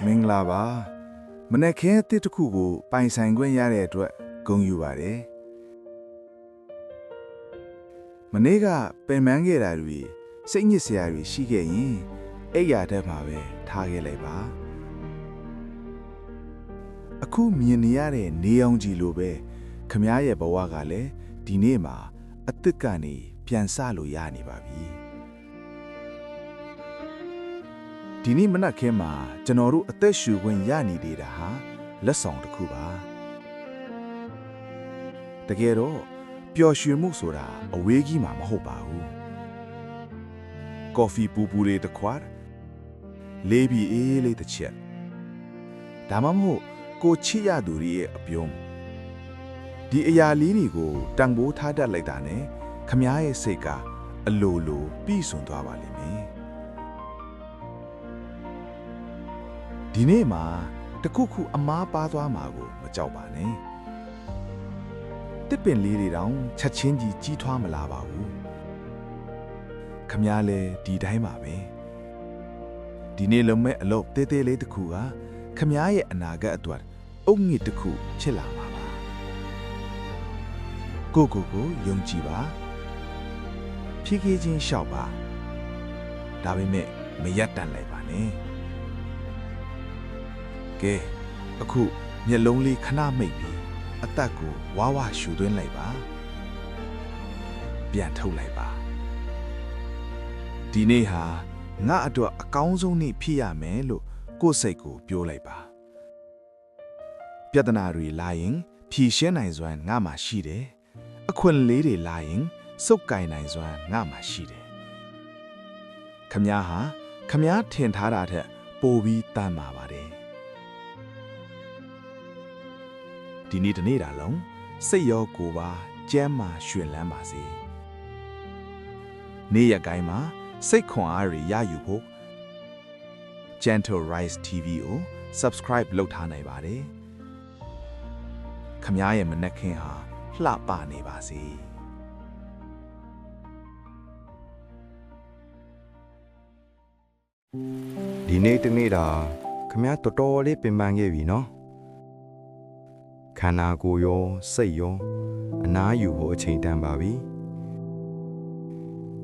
မင်္ဂလာပါမနေ့ကတစ်တစ်ခုကိုပိုင်ဆိုင်ခွင့်ရတဲ့အတွက်ဂုဏ်ယူပါတယ်မနေ့ကပင်ပန်းခဲ့တာတွေစိတ်ညစ်စရာတွေရှိခဲ့ရင်အိပ်ရာတက်မှာပဲထားခဲ့လိုက်ပါအခုမြင်နေရတဲ့နေအောင်ကြီးလိုပဲခမားရဲ့ဘဝကလည်းဒီနေ့မှာအစ်စ်ကနေပြန်ဆလို့ရနေပါပြီဒီနေ့မနက်ခင်းမှာကျွန်တော်တို့အသက်ရှူခွင့်ရနေသေးတာဟာလက်ဆောင်တစ်ခုပါတကယ်တော့ပျော်ရွှင်မှုဆိုတာအဝေးကြီးမှာမဟုတ်ပါဘူးကော်ဖီပူပူလေးတစ်ခွက်လေးပြီးအေးလေးတစ်ချက်ဒါမှမဟုတ်ကိုချစ်ရသူရဲ့အပြုံးဒီအရာလေးတွေကိုတန်ဖိုးထားတတ်လိုက်တာနဲ့ခမားရဲ့စိတ်ကအလိုလိုပြီးစွန်သွားပါလိမ့်မယ်ဒီနေ့မှာတခုခုအမားပါသွားမှာကိုမကြောက်ပါနဲ့တစ်ပင်လေးတွေတောင်ချက်ချင်းကြီးထွားမလာပါဘူးခမားလည်းဒီတိုင်းပါပဲဒီနေ့လုံးမဲ့အလုပ်သေးသေးလေးတစ်ခုကခမားရဲ့အနာဂတ်အတွက်အုတ်ငစ်တစ်ခုဖြစ်လာမှာပါကိုယုံကြည်ပါဖြည်းဖြည်းချင်းရှောက်ပါဒါပေမဲ့မရက်တန်လိုက်ပါနဲ့ကဲအခုမျက်လုံးလေးခဏမိတ်ပြီးအသက်ကိုဝါရှူသွင်းလိုက်ပါပြန်ထုတ်လိုက်ပါဒီနေ့ဟာငါအတွက်အကောင်းဆုံးနေ့ဖြစ်ရမယ်လို့ကိုယ့်စိတ်ကိုပြောလိုက်ပါပြဿနာတွေလာရင်ဖြေရှင်းနိုင်စွမ်းငါမှရှိတယ်အခွင့်လေးတွေလာရင်စုပ်ကိုင်နိုင်စွမ်းငါမှရှိတယ်ခမားဟာခမားထင်ထားတာထက်ပိုပြီးတန်ပါပါတယ်ဒီနေ့တနေ့တာလုံးစိတ်ရောကိုယ်ပါကျမ်းမာရွှင်လန်းပါစေနေ့ရက်တိုင်းမှာစိတ်ခွန်အားတွေရယူဖို့ Gentle Rise TV ကို Subscribe လုပ်ထားနိုင်ပါတယ်ခမားရဲ့မနက်ခင်းဟာလှပနေပါစေဒီနေ့တနေ့တာခမားတော်တော်လေးပင်ပန်းခဲ့ပြီနော်ခန္ဓာကိုယ်ရောစိတ်ရောအနားယူဖို့အချိန်တန်ပါပြီ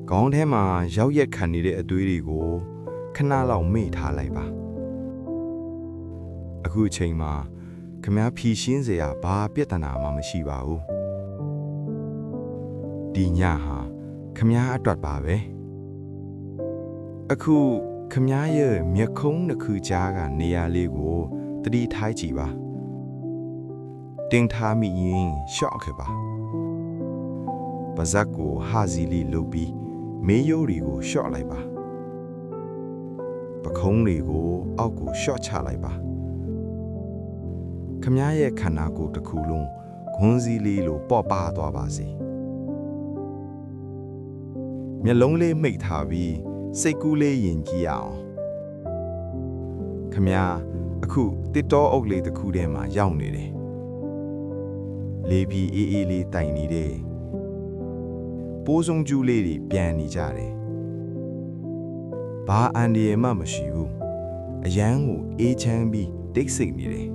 ခေါင်းထဲမှာရောက်ရက်ခံနေတဲ့အသွေးတွေကိုခဏလောက်မေ့ထားလိုက်ပါအခုအချိန်မှာခမားဖြီရှင်းစရာဘာပြဿနာမှမရှိပါဘူးဒီညဟာခမားအတွက်ပါပဲအခုခမားရဲ့မျက်ခုံးတစ်ခုကြားကနေရာလေးကိုတတိထားကြည့်ပါတင်ထားမိရင်ရှော့ခဲ့ပါပါဇက်ကိုဟာစီလီလုပ်ပြီးမေးရိုးတွေကိုရှော့လိုက်ပါပခုံးတွေကိုအောက်ကိုရှော့ချလိုက်ပါခမားရဲ့ခန္ဓာကိုယ်တစ်ခုလုံးခွန်းစည်းလေးလိုပေါ့ပါသွားပါစေမျက်လုံးလေးမိတ်ထားပြီးစိတ်ကူးလေးယဉ်ကြည့်ရအောင်ခမားအခုတစ်တောအုပ်လေးတစ်ခုထဲမှာရောက်နေတယ်လေးပြီးအေးအေးလေးတိုင်နေတဲ့ပိုးစုံကျူးလေးတွေပြန်နေကြတယ်ဘာအန်ဒီယမှမရှိဘူးအရန်ကိုအေးချမ်းပြီးတိတ်ဆိတ်နေတယ်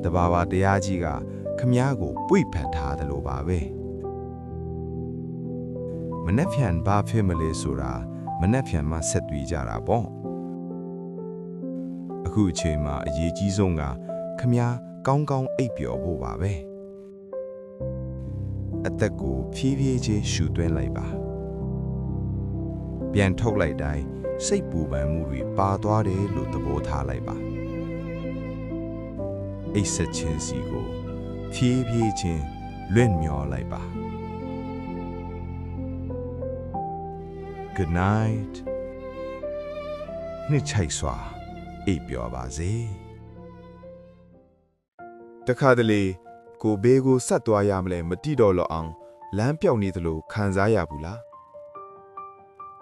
တဘာဝတရားကြီးကခမားကိုပွိဖတ်ထားတယ်လို့ပါပဲမနှက်ဖြန်ဘာဖြစ်မလဲဆိုတာမနှက်ဖြန်မှဆက်တွေ့ကြတာပေါ့အခုအချိန်မှာအရေးကြီးဆုံးကခမားကောင်းကောင်းအိပ်ပျော်ဖို့ပါပဲအသက်ကိုဖြည်းဖြည်းချင်းရှူသွင်းလိုက်ပါပြန်ထုတ်လိုက်တိုင်းစိတ်ပူပန်မှုတွေပါသွားတယ်လို့သဘောထားလိုက်ပါအိပ်ဆက်ခြင်းစီကိုဖြည်းဖြည်းချင်းလွင့်မျောလိုက်ပါ Good night နှစ်ချိုက်စွာအိပ်ပျော်ပါစေတခါတလေကိုဘေးကိုဆက်သွားရမလဲမတိတော့တော့အောင်လမ်းပြောင်းနေသလိုခံစားရဘူးလား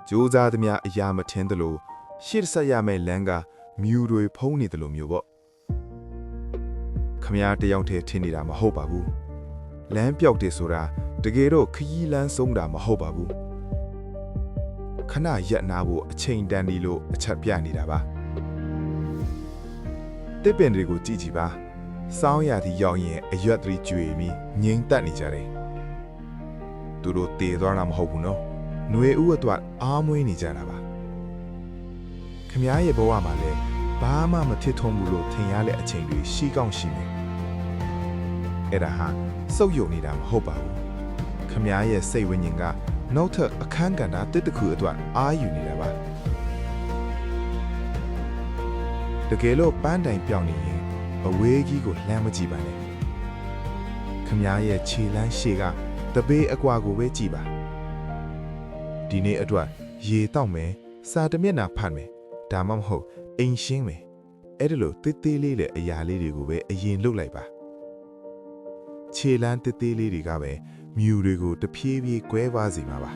ကြိုးစားသမျှအရာမထင်သလိုရှေ့ဆက်ရမယ့်လမ်းကမြူတွေဖုံးနေသလိုမျိုးပေါ့ခမားတယောက်တည်းထင်နေတာမဟုတ်ပါဘူးလမ်းပြောက်တယ်ဆိုတာတကယ်တော့ခရီးလမ်းဆုံးတာမဟုတ်ပါဘူးခဏရက်နာဖို့အချိန်တန်ဒီလို့အချက်ပြနေတာပါ တစ်ပင်တွေကိုကြည့်ကြည့်ပါစောင်းရာသီရောက်ရင်အရွက်တွေကျွေပြီးငိမ့်တက်နေကြတယ်သူတို့တည်သွားတာမဟုတ်ဘူးနော်ຫນွေဥအတွက်အားမွေးနေကြတာပါခမည်းရဲ့ဘဝမှာလည်းဘာမှမထစ်ထုံးဘူးလို့ထင်ရတဲ့အချိန်တွေရှိကောင်းရှိနေအဲ့ဒါဟာစုပ်ယုံနေတာမဟုတ်ပါဘူးခမည်းရဲ့စိတ်ဝိညာဉ်ကနောက်ထပ်အခန်းကဏ္ဍတစ်တစ်ခုအတွက်အားယူနေတာပါတကယ်လို့ပန်းတိုင်ပြောင်းနေရင်အဝေးကြီးကိုလှမ်းမကြည့်ပါနဲ့ခမည်းရဲ့ခြေလမ်းရှေ့ကတပေးအကွာကိုပဲကြည့်ပါဒီနေ့အတွက်ရေတောက်မယ်စာတမျက်နှာဖတ်မယ်ဒါမှမဟုတ်အိမ်ရှင်းမယ်အဲ့ဒါလိုတစ်သေးလေးတဲ့အရာလေးတွေကိုပဲအရင်လုပ်လိုက်ပါခြေလမ်းတစ်သေးလေးတွေကပဲမြူတွေကိုတဖြည်းဖြည်းကွဲပါစေမှာပါ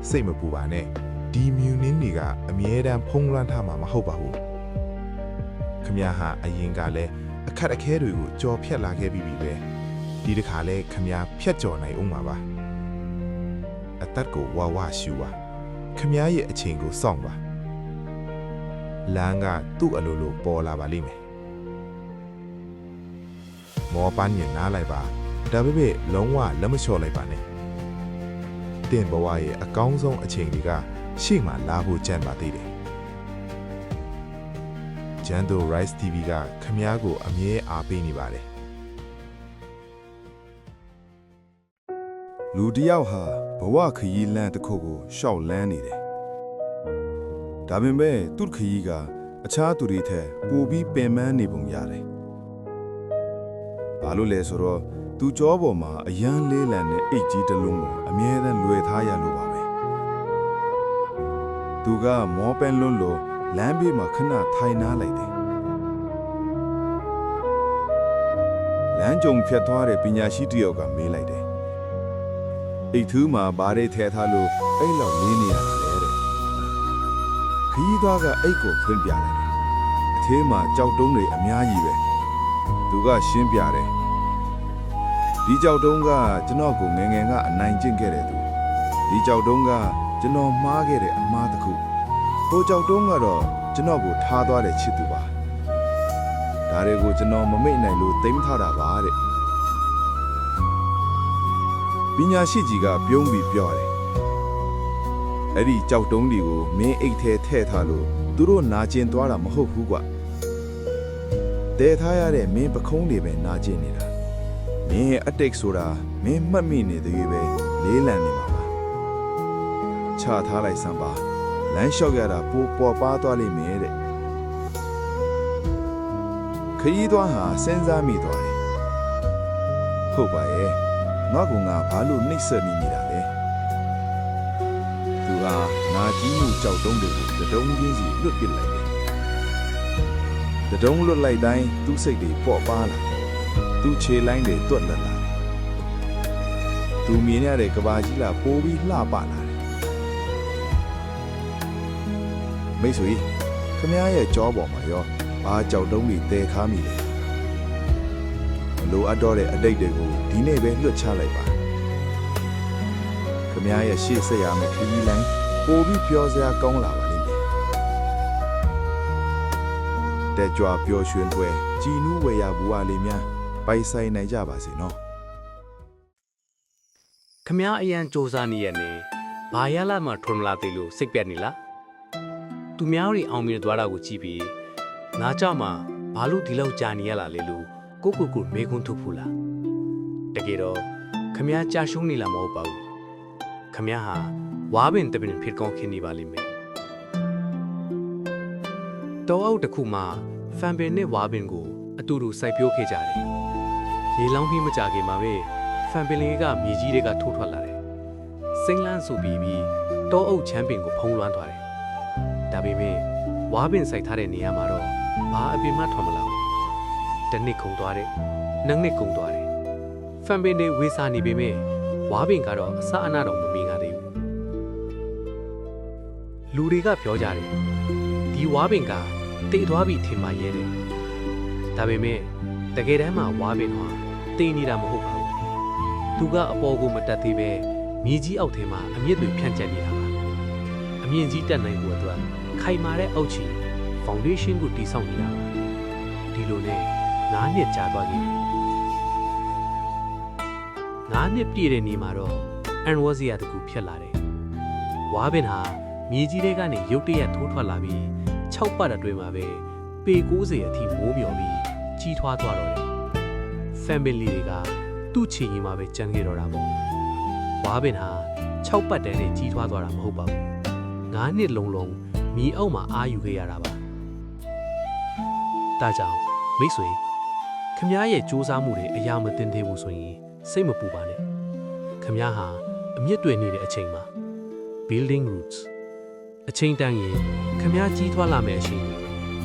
စိတ်မပူပါနဲ့ဒီမြူနင်းတွေကအမြဲတမ်းဖုံးလွှမ်းထားမှာမဟုတ်ပါဘူးခမည်းဟာအရင်ကလည်းအခက်အခဲတွေကိုကြော်ဖြတ်လာခဲ့ပြီးပြီပဲဒီတစ်ခါလဲခမည်းဖြတ်ကျော်နိုင်အောင်ပါပါအသက်ကိုဝါဝရှူပါခမည်းရဲ့အချိန်ကိုစောင့်ပါလမ်းကသူ့အလိုလိုပေါ်လာပါလိမ့်မယ်မောပန်းရင်နားလိုက်ပါဒါပေမဲ့လုံးဝလက်မလျှော့လိုက်ပါနဲ့တင်ဘဝရဲ့အကောင်းဆုံးအချိန်တွေကရှေ့မှာလာဖို့ကြံပါသေးတယ်ဂျန်ဒို Rice TV ကခမည်းကိုအမြဲအားပေးနေပါတယ်လူတယောက်ဟာဘဝခရီးလမ်းတစ်ခုကိုရှောက်လန်းနေတယ်ဒါပေမဲ့သူ့ခရီးကအခြားသူတွေထက်ပိုပြီးပင်ပန်းနေပုံရတယ်ဘာလို့လဲဆိုတော့သူကြောပေါ်မှာအရန်လေးလံတဲ့အိတ်ကြီးတစ်လုံးကိုအမြဲတမ်းလွယ်ထားရလို့ပါပဲသူကမောပန်းလွန်းလို့လမ်းဘေးမှာခဏထိုင်နားလိုက်တယ်လမ်းကြုံဖြတ်သွားတဲ့ပညာရှိတစ်ယောက်ကမေးလိုက်တယ်အိတ်ထူးမှာဘာတွေထဲထားလို့အဲ့လောက်လေးနေရတာလဲတဲ့ခရီးသွားကအိတ်ကိုဖွင့်ပြလိုက်တယ်အထဲမှာကြောက်တုံးတွေအများကြီးပဲသူကရှင်းပြတယ်ဒီကြောက်တုံးကကျွန်တော်ကိုငယ်ငယ်ကအနိုင်ကျင့်ခဲ့တဲ့သူဒီကြောက်တုံးကကျွန်တော်မှားခဲ့တဲ့အမှားတစ်ခုဟိုကြောက်တုံးကတော့ကျွန်တော်ကိုထားသွားတဲ့ချစ်သူပါဒါတွေကိုကျွန်တော်မမိတ်နိုင်လို့သိမ်းထားတာပါတဲ့ပညာရှိကြီးကပြုံးပြီးပြောတယ်အဲ့ဒီကြောက်တုံးတွေကိုမင်းအိတ်ထဲထည့်ထားလို့သူတို့နာကျင်သွားတာမဟုတ်ဘူးကွတဲထားရတဲ့မင်းပခုံးတွေပဲနာကျင်နေတာမင်းရဲ့အတိတ်ဆိုတာမင်းမှတ်မိနေသေးပဲလေးလံနေမှာပါချထားလိုက်စမ်းပါလမ်းလျှောက်ရတာပိုပေါ်ပါသွားလိမ့်မယ်တဲ့ခရီးသွားဟာစဉ်းစားမိသွားတယ်ဟုတ်ပါရဲ့ငါကဘာလို့နှိမ့်ဆက်နေနေတာလဲသူကနာကြီးမှုကြောက်တုံးတွေကိုတဒုံချင်းစီလွတ်ပစ်လိုက်တယ်တဒုံလွတ်လိုက်တိုင်းသူ့စိတ်တွေပေါ့ပါလာသူ့ခြေလိုင်းတွေတွတ်လက်လာသူမြင်ရတဲ့ကဘာကြီးလာပိုးပြီးလှပလာတယ်မိတ်ဆွေခမည်းရဲ့ကြောပေါ်မှာရောဘာကြောက်တုံးတွေတဲခါမိလဲမလိုအပ်တော့တဲ့အတိတ်တွေကိုဒီနေ့ပဲလွတ်ချလိုက်ပါခမည်းရဲ့ရှေ့ဆက်ရမယ့်ခရီးလမ်းပိုပြီးပျော်စရာကောင်းလာပါလိမ့်မယ်တဲ့ကြွားပျော်ရွှင်ပွဲကြည်နူးဝယ်ရဘူးအလေးများပိုင်ဆိုင်နိုင်ကြပါစေနော်ခမည်းအရန်စ조사နေရနေဘာရလာမှထွန်မလာသေးလို့စိတ်ပြတ်နေလားသူများတွေအောင်မြင်သွားတာကိုကြည့်ပြီးငါကြောက်မှဘာလို့ဒီလောက်ကြာနေရလားလေလို့ကိုမေးခွန်းထုတ်ဖို့လားတကယ်တော့ခမည်းကြာရှုံးနေလားမဟုတ်ပါဘူးခမည်းဟာဝါပင်တပင်ဖြစ်ကောင်းခင်နေပါလိမ့်မယ်တောအုပ်တစ်ခုမှာဖန်ပင်နဲ့ဝါပင်ကိုအတူတူစိုက်ပျိုးခဲ့ကြတယ်ရေလောင်းပြီးမကြခင်မှာပဲဖန်ပင်လေးကမြေကြီးတွေကထိုးထွက်လာတယ်စိမ့်လန်းဆူပြီးတောအုပ်ချမ်းပင်ကိုဖုံးလွှမ်းသွားတယ်ဒါပေမဲ့ဝါပင်စိုက်ထားတဲ့နေရာမှာတော့ဘာအပင်မှထွန်မလာဘူးတစ်နှစ်ကုန်သွားတယ်နှစ်နှစ်ကုန်သွားတယ်ဖန်ပင်တွေဝေးစားနေပေမဲ့ဝါပင်ကတော့အစအနတော့မမြင်ရသေးဘူးလူတွေကပြောကြတယ်ဒီဝါပင်ကတိတ်သွားပြီထင်မှရဲတယ်ဒါပေမဲ့တကယ်တမ်းမှာဝါပင်ဟာတိတ်နေတာမဟုတ်ပါဘူးသူကအပေါ်ကိုမတက်သေးပဲမြေကြီးအောက်ထဲမှာအမြင့်တွေဖြန့်ကျက်နေတာပါအမြင့်ကြီးတက်နိုင်ဖို့အတွက်ခိုင်မာတဲ့အောက်ချီ foundation ကိုတည်ဆောက်နေတာပါဒီလိုနဲ့9နှစ်ကြာသွားခဲ့ပြီ9နှစ်ပြည့်တဲ့နေ့မှာတော့အန်ဝဇီယာတကူဖြစ်လာတယ်ဝါဘင်ဟာမြေကြီးတွေကနေရုတ်တရက်ထိုးထွက်လာပြီး6ပတ်အတွင်းမှာပဲပေ90အထိမိုးမျောပြီးကြီးထွားသွားတော့တယ်family တွေကသူ့ချီရင်မှာပဲကြံခဲ့တော့တာပေါ့ဝါဘင်ဟာ6ပတ်တန်းနဲ့ကြီးထွားသွားတာမဟုတ်ပါဘူး9နှစ်လုံးမြေအောက်မှာအာယူခဲ့ရတာပါဒါကြောင့်မိတ်ဆွေခမ ्या ရဲ့စူးစမ်းမှုတွေအရာမတင်သေးဘူးဆိုရင်စိတ်မပူပါနဲ့ခမ ्या ဟာအမြင့်တွယ်နေတဲ့အချိန်မှာ building roots အချိန်တန်ရင်ခမ ्या ကြီးထွားလာမယ့်အချိန်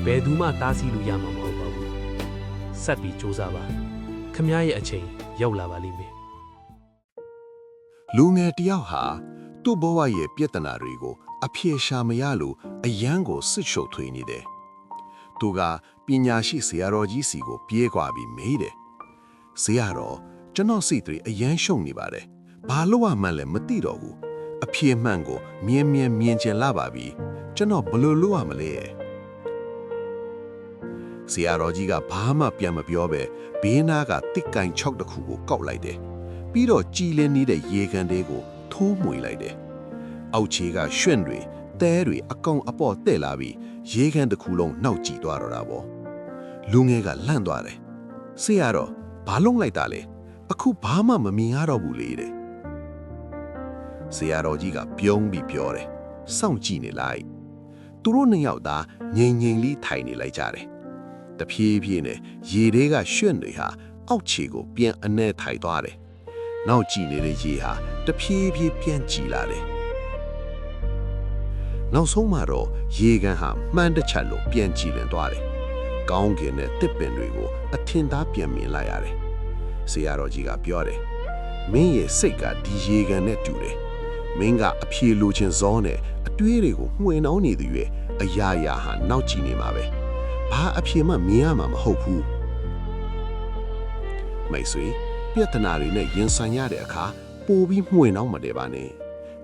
ဘယ်သူမှတားဆီးလို့ရမှာမဟုတ်ပါဘူးဆက်ပြီးစူးစမ်းပါခမ ्या ရဲ့အချိန်ရောက်လာပါလိမ့်မယ် လူငယ်တယောက်ဟာသူ့ဘဝရဲ့ပြဿနာတွေကိုအဖြေရှာမရလို့အယံကိုစစ်ရှုပ်ထွေးနေတယ်။သူကပညာရှိဆရာတော်ကြီးစီကိုပြေးခွာပြီးမေးတယ်။ဆရာတော်ကျွန်တော်စိတ်တွေအယံရှုံနေပါတယ်။ဘာလို့မှန်းလဲမသိတော့ဘူး။အဖြေမှန်ကိုမြင်ချင်လာပါပြီ။ကျွန်တော်ဘယ်လိုလုပ်ရမလဲ။ဆရာတော်ကြီးကဘာမှပြန်မပြောပဲဘေးနားကတစ်ကန်6တစ်ခုကိုကောက်လိုက်တယ်။ပြီးတော့ကြည်လင်းနေတဲ့ရေကန်တွေကိုထိုးမွေလိုက်တယ်။အောက်ခြေကရွှင့်တွေတဲတွေအကောင်အပေါ်တဲ့လာပြီးရေကန်တစ်ခုလုံးနှောက်ကြည့်သွားတော့တာပေါ့။လူငယ်ကလန့်သွားတယ်။ဆရာတော်ဘာလုံးလိုက်တာလဲ။အခုဘာမှမမြင်ရတော့ဘူးလေတဲ့။ဆရာတော်ကြီးကပြုံးပြီးပြောတယ်။စောင့်ကြည့်နေလိုက်။သူတို့နှစ်ယောက်သားငြိမ်လေးထိုင်နေလိုက်ကြတယ်။တဖြည်းဖြည်းနဲ့ရေတွေကရွှင့်တွေဟာအောက်ခြေကိုပြန်အနဲ့ထိုင်သွားတယ်။နောက်ကြည့်နေတဲ့ရေဟာတဖြည်းဖြည်းပြန်ကြည်လာတယ်။နောက်ဆုံးမှတော့ရေကန်ဟာမှန်တချက်လို့ပြန်ကြည်လင်သွားတယ်။ကောင်းကင်နဲ့တစ်ပင်တွေကိုအထင်သားပြန်မြင်လိုက်ရတယ်။ဆရာတော်ကြီးကပြောတယ်။မင်းရဲ့စိတ်ကဒီရေကန်နဲ့တူတယ်။မင်းကအဖြေလိုချင်စောနဲ့အတွေးတွေကိုမှွေနှောင်းနေသူရဲ့အရာရာဟာနောက်ကြည့်နေမှာပဲ။ဘာအဖြေမှမြင်ရမှာမဟုတ်ဘူး။မိတ်ဆွေပြဿနာတွေနဲ့ရင်ဆိုင်ရတဲ့အခါပိုပြီးမှွေနှောင်းမတယ်ပါနဲ့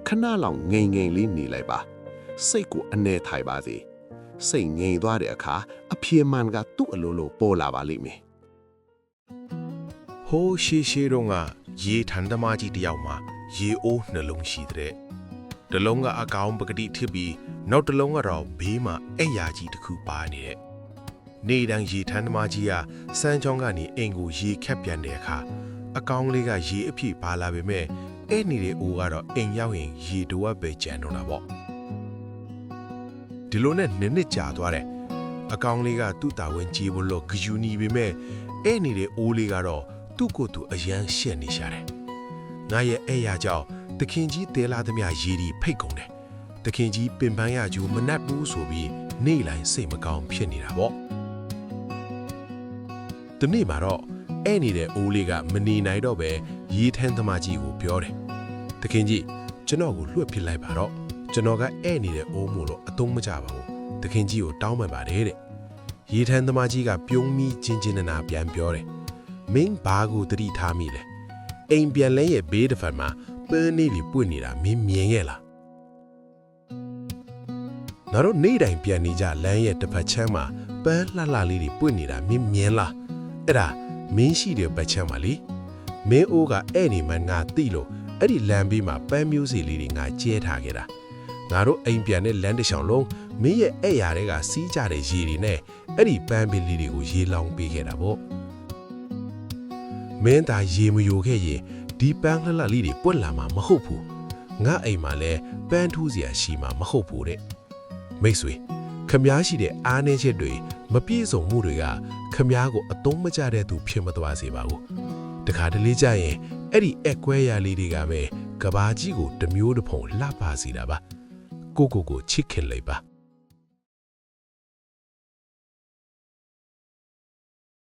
ခဏလောက်ငိမ်လေးနေလိုက်ပါစိတ်ကိုအနေထိုင်ပါစေစိတ်ငြိမ်သွားတဲ့အခါအဖြေမှန်ကသူ့အလိုလိုပေါ်လာပါလိမ့်မယ် ဟိုးရှေးတော့ကရေထန်သမားကြီးတယောက်မှာရေအိုးနှလုံးရှိတဲ့တလုံးကအကောင်ပကတိထစ်ပြီးနောက်တလုံးကတော့ဘေးမှာအဲ့ရာကြီးတစ်ခုပါနေတဲ့နေတန်းရေထန်သမားကြီးကစမ်းချောင်းကနေအိမ်ကိုရေခက်ပြန်တဲ့အခါအကောင်လေးကရေအပြည့်ပါလာပေမဲ့အဲ့နေတဲ့အိုးကတော့အိမ်ရောက်ရင်ရေတဝက်ပဲကျန်တော့တာပေါ့ဒီလိုနဲ့နှစ်ကြာသွားတယ်အကောင်လေးကသူ့တာဝန်ကြီးဖို့လို့ဂယူနီပေမဲ့အဲ့နေတဲ့အိုးလေးကတော့သူ့ကိုယ်သူအရန်ရှက်နေရှာတယ်ငါရဲ့အဲ့ရကြောင့်တခင်ကြီးတဲလာသမျှရေဒီဖိတ်ကုန်တယ်တခင်ကြီးပင်ပန်းရကျူမနှက်ဘူးဆိုပြီးနေလိုက်စိတ်မကောင်းဖြစ်နေတာပေါ့ဒီနေ့မှာတော့အဲ့နေတဲ့အိုးလေးကမနေနိုင်တော့ပဲရေထန်းသမားကြီးကိုပြောတယ်တခင်ကြီးကျွန်တော်ကိုလွှတ်ပစ်လိုက်ပါတော့ကျွန်တော်ကအဲ့နေတဲ့အိုးမို့လို့အသုံးမကျပါဘူးတခင်ကြီးကိုတောင်းပန်ပါတယ်တဲ့ရေထန်းသမားကြီးကပြုံးမိချင်းနာပြန်ပြောတယ်မင်းဘာကိုတတိထားမိလဲအိမ်ပြန်လဲရဲ့ဘေးတစ်ဖက်မှာပန်းနေပြီးပွင့်နေတာမင်းမြင်ရဲ့လားနောက်တော့နေတိုင်းပြန်နေကြလမ်းရဲ့တစ်ဖက်ချမ်းမှာပန်းလှလှလေးတွေပွင့်နေတာမင်းမြင်လားအဲ့ဒါမင်းရှိတဲ့ဘက်ချမ်းပါလေမင်းအိုးကအဲ့နေမှငါသိလို့အဲ့ဒီလမ်းဘေးမှာပန်းမျိုးစီလေးတွေငါကျဲထားခဲ့တာငါတို့အိမ်ပြန်တဲ့လမ်းတစ်လျှောက်လုံးမင်းရဲ့အဲ့ရာတွေကစီးကြတဲ့ရေတွေနဲ့အဲ့ဒီပန်းပင်လေးတွေကိုရေလောင်ပေးခဲ့တာပေါ့မင်းသာရေမယိုခဲ့ရင်ဒီပန်းလှလှလေးတွေပွက်လာမှာမဟုတ်ဘူးငါအိမ်မှာလဲပန်းထူးစရာရှိမှာမဟုတ်ဘူးတဲ့မိတ်ဆွေခမားရှိတဲ့အားနည်းချက်တွေမပြည့်စုံမှုတွေကခမားကိုအသုံးမကျတဲ့သူဖြစ်မသွားစေပါဘူးတခါတလေကြာရင်အဲ့ဒီအကွဲရာလေးတွေကပဲကဘာကြီးကိုတမျိုးတစ်ဖုံလှပစေတာပါကိုချစ်ခင်လိုက်ပါ